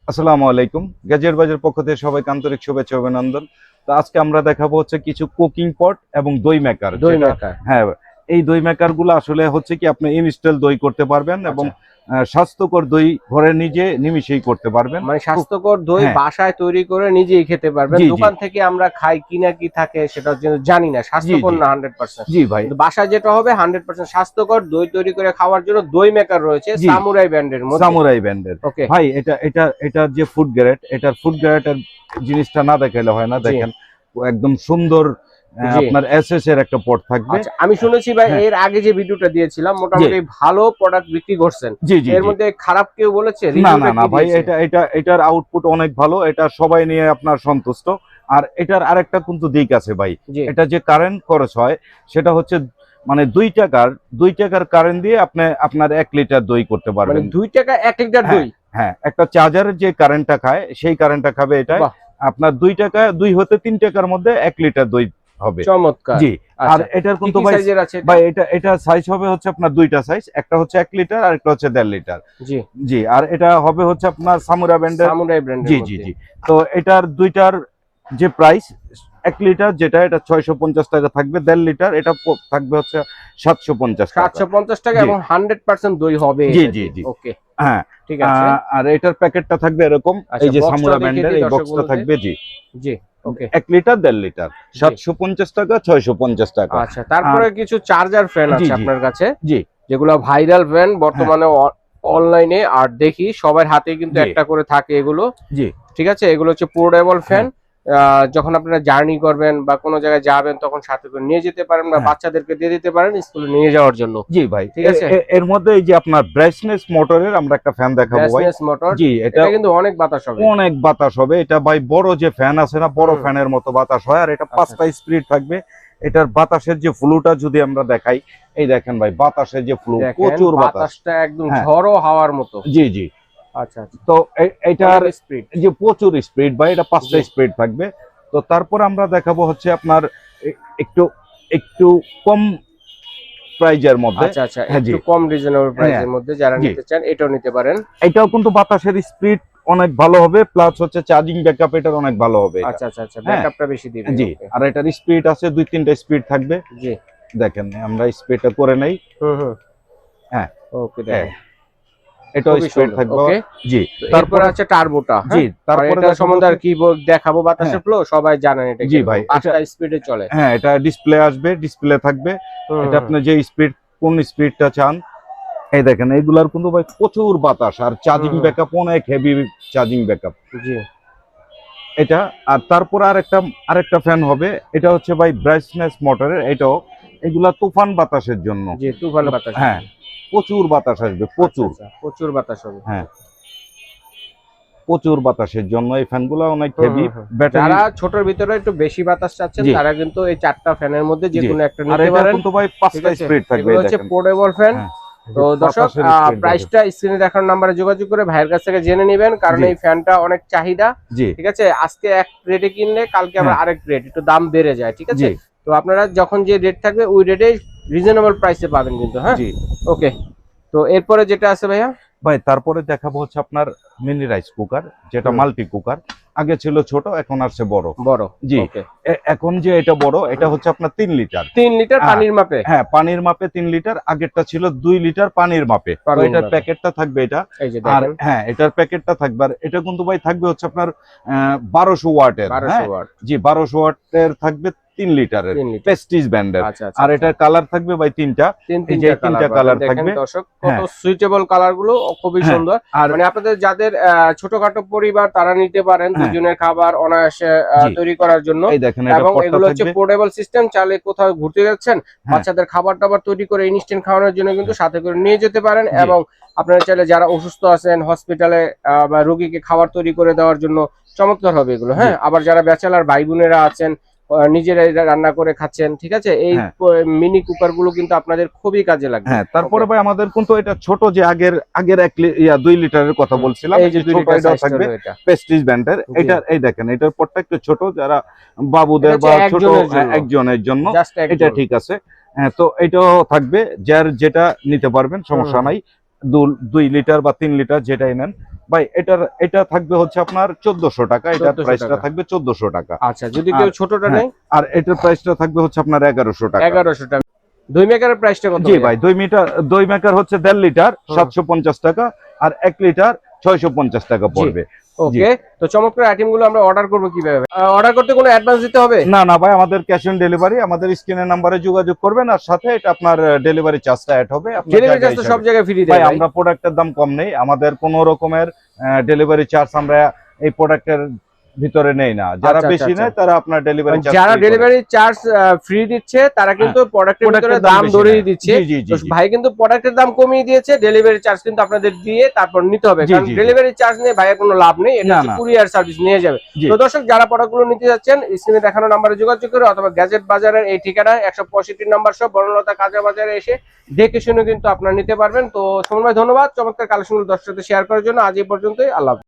আসসালামু আলাইকুম। গ্যাজেট বাজার পক্ষ থেকে সবাইকে আন্তরিক শুভেচ্ছা ও অভিনন্দন। তো আজকে আমরা দেখাবো হচ্ছে কিছু কুকিং পট এবং দই মেকার। দই মেকার। হ্যাঁ, এই দই মেকার গুলো আসলে হচ্ছে কি আপনি ইনস্টল দই করতে পারবেন এবং আচ্ছা। স্বাস্থ্যকর দই ঘরে নিজে নিমিষেই করতে পারবেন। মানে স্বাস্থ্যকর দই হ্যাঁ, বাসায় তৈরি করে নিজেই খেতে পারবেন। জি জি দোকান থেকে আমরা খাই কিনা কি থাকে সেটা কিন্তু জানি না, জি স্বাস্থ্যকর জি না 100%। জি ভাই, কিন্তু বাসায় যেটা হবে 100% স্বাস্থ্যকর দই তৈরি করে খাওয়ার জন্য দই মেকার রয়েছে জি সামুরাই ব্র্যান্ডের মধ্যে। সামুরাই ব্র্যান্ডের। ওকে। ভাই এটার যে ফুড গ্রেড, এটার ফুড গ্রেডের জিনিসটা না দেখাইলে হয় না। জি দেখেন একদম সুন্দর জি। আপনার এসএস এর একটা পট থাকবে। আচ্ছা, আমি শুনেছি ভাই হ্যাঁ, এর আগে যে ভিডিওটা দিয়েছিলাম জি মোটামুটি ভালো প্রোডাক্ট বিক্রি করছেন। জি জি এর জি মধ্যে খারাপ কেউ বলেছে? না না রিভিউটা না কি ভাই, দিয়েছে? এটার আউটপুট অনেক ভালো। এটা সবাই নিয়ে আপনার সন্তুষ্ট। আর এটার আরেকটা কিন্তু দিক আছে ভাই। জি। এটা যে কারেন্ট খরচ হয় সেটা হচ্ছে মানে 2 টাকার কারেন্ট দিয়ে আপনি আপনার 1 লিটার দই করতে মানে পারবেন। 2 টাকা 1 লিটার হ্যাঁ দই? হ্যাঁ, একটা চার্জারের যে কারেন্টটা খায় সেই কারেন্টটা খাবে এটাই। বাহ! আপনার 2 হতে 3 টাকার মধ্যে 1 লিটার দই হবে। চমৎকার। জি। আর আচ্ছা, এটার কি কিন্তু কি ভাই, সাইজের আছে এটা? এটা সাইজ হবে হচ্ছে আপনার দুইটা সাইজ, একটা হচ্ছে 1 লিটার আর একটা হচ্ছে 1.5 লিটার। জি। জি, আর এটা হবে হচ্ছে আপনার সামুরা ব্র্যান্ডের। সামুরাই ব্র্যান্ডের জি জি মধ্যে। জি। তো এটার দুইটার যে প্রাইস, 1 লিটার যেটা এটা 650 টাকা থাকবে, 1.5 লিটার এটা থাকবে হচ্ছে 750 টাকা। 750 টাকা জি এবং 100% দই হবে জি জি এটাতে। জি। ওকে, হ্যাঁ, ঠিক আছে। আর এটার প্যাকেটটা থাকবে এরকম, এই আচ্ছা, যে বক্সটাও সামুরা দেখিয়ে ব্র্যান্ডের দিই এই দর্শক বক্সটা বন্ধুদের। থাকবে। জি, জি, ওকে। 1 লিটার 1.5 লিটার, জি। 750 টাকা, 650 টাকা। আচ্ছা, আর তারপরে কিছু চার্জার ফ্যান জি আছে জি আপনার কাছে, জি যেগুলো ভাইরাল ফ্যান হ্যাঁ বর্তমানে অনলাইনে আর দেখি সবার হাতে কিন্তু জি একটা করে থাকে এগুলো। জি ঠিক আছে, এগুলো হচ্ছে পোর্টেবল ফ্যান। হ্যাঁ যখন আপনারা জার্নি করবেন বা কোনো জায়গায় যাবেন তখন সাথে করে নিয়ে যেতে পারেন বা হ্যাঁ বাচ্চাদেরকে দিয়ে দিতে পারেন স্কুলে নিয়ে যাওয়ার জন্য। জি ভাই, ঠিক আছে। এর মধ্যে এই যে আপনার ব্রাইটনেস মোটরের আমরা একটা ফ্যান দেখাবো ভাই। ব্রাসনেস মোটর। জি, এটা এটা কিন্তু অনেক বাতাস হবে। অনেক বাতাস হবে। এটা ভাই বড় যে ফ্যান আছে না, বড় হুম। ফ্যানের মতো বাতাস হয়। আর এটা আচ্ছা 5টা স্পিড থাকবে। এটার বাতাসের যে ফ্লুটা যদি আমরা দেখাই, এই দেখেন ভাই বাতাসের যে ফ্লু, দেখেন প্রচুর বাতাস। বাতাসটা একদম হ্যাঁ, ঝড়ো হাওয়ার মতো। জি জি। আচ্ছা আচ্ছা। তো এটার অনেক স্পিড। যে প্রচুর স্পিড ভাই, এটা 5টা জি। স্পিড থাকবে। তো তারপর আমরা দেখাবো হচ্ছে আপনার একটু একটু কম প্রাইজের মধ্যে। আচ্ছা আচ্ছা, হ্যাঁ জি, একটু কম রিজনেবল হ্যাঁ প্রাইসের মধ্যে যারা জি। নিতে চান এটাও নিতে পারেন। এটাও কিন্তু বাতাসের স্পিড অনেক ভালো হবে, প্লাস হচ্ছে চার্জিং ব্যাকআপ এটার অনেক ভালো হবে এটা। আচ্ছা আচ্ছা আচ্ছা, হ্যাঁ ব্যাকআপটা বেশি দিবে। জি, ওকে। আর এটার স্পিড আছে 2-3টা স্পিড থাকবে। জি। দেখেন আমরা স্পিডটা করে নেই। হুম হুম। হ্যাঁ ওকে, হ্যাঁ, দেখেন এটাও খুবই স্পিড সুন্দর। থাকবে। ওকে। জি, তো এরপর তারপরে আছে টার্বোটা। জি, হ্যাঁ, আর তারপরে এটা দেখাবো সম্বন্ধে আর হচ্ছে কি দেখাবো? হ্যাঁ বাতাসের ফ্লো সবাই জানেন এটা জি কিরকম, ভাই, এটা 5টা স্পিডে চলে। হ্যাঁ এটা ডিসপ্লে আসবে, ডিসপ্লে থাকবে। হুম এটা হুম আপনি যে স্পিড, কোন স্পিডটা চান। এই দেখেন এইগুলার কিন্তু ভাই প্রচুর বাতাস, আর হুম চার্জিং হুম। ব্যাকআপ অনেক হেভি চার্জিং ব্যাকআপ জি এটা। আর তারপরে আরেকটা ফ্যান হবে। এটা হচ্ছে ভাই ব্রাইটনেস মোটরের। এটাও এগুলা তুফান বাতাসের জন্য। জি, তুফান বাতাস হ্যাঁ, হবে। প্রচুর বাতাস আসবে, আচ্ছা প্রচুর। আচ্ছা, প্রচুর বাতাস হবে। হ্যাঁ, প্রচুর বাতাসের জন্য এই ফ্যানগুলো অনেক হুম হেভি হুম হুম। ব্যাটারি। যারা ছোটর ভিতরে একটু বেশি বাতাস চাচ্ছেন জি তারা কিন্তু এই 4টা ফ্যানের মধ্যে যে জি, কোনো একটা আর নিতে এটা পারেন। কিন্তু ভাই ঠিক 5টা আছে, স্পিড থাকবে, এগুলো এই হচ্ছে দেখেন। Portable fan. হ্যাঁ, তো দর্শক, বাতাসের স্পিড দেখেন। প্রাইসটা স্ক্রিনে দেখার নাম্বারে যোগাযোগ করে ভাইয়ের কাছ থেকে জেনে নেবেন, কারণ জি এই ফ্যানটা অনেক চাহিদা। জি ঠিক আছে, আজকে এক রেটে কিনলে কালকে আবার হ্যাঁ আরেক রেট, একটু দাম বেড়ে যায়। ঠিক আছে, জি তো আপনারা যখন যে রেট থাকবে ওই রেটে রিজনেবল প্রাইসে পাবেন কিন্তু। হ্যাঁ, জি ওকে। তো এরপরে যেটা আছে ভাইয়া? ভাই, তারপরে দেখাবো হচ্ছে আপনার মিনি রাইস কুকার, যেটা হুম, মাল্টি কুকার। আগে ছিল ছোট, এখন আসছে বড়। বড়। জি, ওকে। এখন যে এটা বড়, এটা হচ্ছে আপনার 3 লিটার। 3 লিটার হ্যাঁ পানির মাপে? হ্যাঁ, পানির মাপে 3 লিটার। আগেরটা ছিল 2 লিটার পানির মাপে। তো পানির এটার মাপে। প্যাকেটটা থাকবে এটা। এই যে আর দেখেন, হ্যাঁ, এটার প্যাকেটটা থাকবে। আর এটা কিন্তু ভাই থাকবে হচ্ছে আপনার 1200 ওয়াটের। 1200 হ্যাঁ ওয়াট। জি, 1200 ওয়াটের থাকবে, 3 লিটারের 3 লিটার। প্রেস্টিজ ব্র্যান্ডের। আচ্ছা আচ্ছা আর আচ্ছা। এটার কালার থাকবে ভাই 3টা। এই যে 3টা কালার তিনটা পাবেন। কালার দেখেন থাকবে। দর্শক, কত হ্যাঁ, সুইটেবল কালার গুলো, খুবই হ্যাঁ সুন্দর। আর মানে আপনাদের যাদের ছোটখাটো পরিবার তারা নিতে পারেন হ্যাঁ দুজনের খাবার অনায়াসে জি, তৈরি করার জন্য। এই দেখেন এটা এবং পটটা এগুলো হচ্ছে থাকবে। পোর্টেবল সিস্টেম, চাইলে কোথাও ঘুরতে যাচ্ছেন হ্যাঁ বাচ্চাদের খাবার টাবার তৈরি করে ইনস্ট্যান্ট খাওয়ানোর জন্য কিন্তু হ্যাঁ সাথে করে নিয়ে যেতে পারেন। জি এবং আপনারা চাইলে যারা অসুস্থ আছেন হসপিটালে বা রোগীকে খাবার তৈরি করে দেওয়ার জন্য চমৎকার হবে এগুলো। জি হ্যাঁ, আবার যারা ব্যাচেলার ভাই বোনেরা আছেন নিজেরাই রান্না করে খাচ্ছেন, ঠিক আছে, এই হ্যাঁ মিনি কুকার গুলো কিন্তু আপনাদের খুবই কাজে লাগবে। হ্যাঁ, তারপরে ওকে। ভাই আমাদের কিন্তু এটা ছোট, যে আগের আগের 2 লিটারের কথা বলছিলাম, এই এই যে যে 2 ছোট লিটার এটাও সাইজটা থাকবে, হলো এটা। প্রেস্টিজ ব্র্যান্ডের। জি। এটা এই দেখেন, এটার পটটা একটু ছোট, যারা এটা বাবুদের হচ্ছে বা ছোট একজনের জন্য, একজনের জন্য জাস্ট এটা একজন। ঠিক আছে। হ্যাঁ, তো এটাও থাকবে, যার যেটা নিতে পারবেন হুম সমস্যা হুম। নাই। 2 লিটার বা 3 লিটার যেটাই নেন। ভাই এটা থাকবে হচ্ছে আপনার 1400 টাকা, এটার 1400 প্রাইসটা টাকা। থাকবে 1400 টাকা। আচ্ছা, যদি কেউ ছোটটা হ্যাঁ, নেয় আর এটার প্রাইসটা থাকবে হচ্ছে আপনার 1100 টাকা। 1100 টাকা। দই মেকারের প্রাইসটা কত? জি ভাই, দই মেকার হচ্ছে 1.5 লিটার হুম। 750 টাকা, আর 1 লিটার 650 টাকা পড়বে। ওকে, তো চমৎকার আইটেম গুলো আমরা অর্ডার করবো কিভাবে? অর্ডার করতে কোনো অ্যাডভান্স দিতে হবে? না না ভাই, আমাদের ক্যাশ অন ডেলিভারি, আমাদের স্ক্রিনের নাম্বারে যোগাযোগ করবেন, আর সাথে এটা আপনার ডেলিভারি চার্জটা অ্যাড হবে। আপনার ডেলিভারি জায়গা চার্জ তো সব হিসাবে। জায়গায় ফ্রি ভাই দেয় ভাই। আমরা প্রোডাক্টের দাম কম নেই, আমাদের কোনো রকমের ডেলিভারি চার্জ আমরা এই প্রোডাক্টের ভিতরে নেই না। যারা আচ্ছা, বেশি আচ্ছা, নেয় তারা আপনার ডেলিভারি চার্জ, যারা ডেলিভারি চার্জ ফ্রি দিচ্ছে তারা কিন্তু প্রোডাক্টের ভিতরে প্রোডাক্টের দাম বেশি ধরেই নেয়। দিচ্ছে। জি জি জি তো জি। ভাই কিন্তু প্রোডাক্টের দাম কমিয়ে দিয়েছে, ডেলিভারি চার্জ কিন্তু আপনাদের দিয়ে তারপর নিতে হবে, জি, কারণ জি, জি। ডেলিভারি চার্জ নিয়ে ভাইয়ের কোনো লাভ নেই, এটা না, হচ্ছে না। কুরিয়ার সার্ভিস নিয়ে যাবে। জি। তো দর্শক, যারা প্রোডাক্টগুলো নিতে যাচ্ছেন স্ক্রিনে দেখানো নাম্বারে যোগাযোগ করে, অথবা গ্যাজেট বাজারের এই ঠিকানায় 165 নাম্বার সব বনলতা কাঁচা বাজারে এসে দেখে শুনে কিন্তু আপনারা নিতে পারবেন। তো সুমন ভাই, ধন্যবাদ চমৎকার কালেকশনগুলো দর্শকদের সাথে শেয়ার করার জন্য। আজ এই পর্যন্তই, আল্লাহ হাফেজ।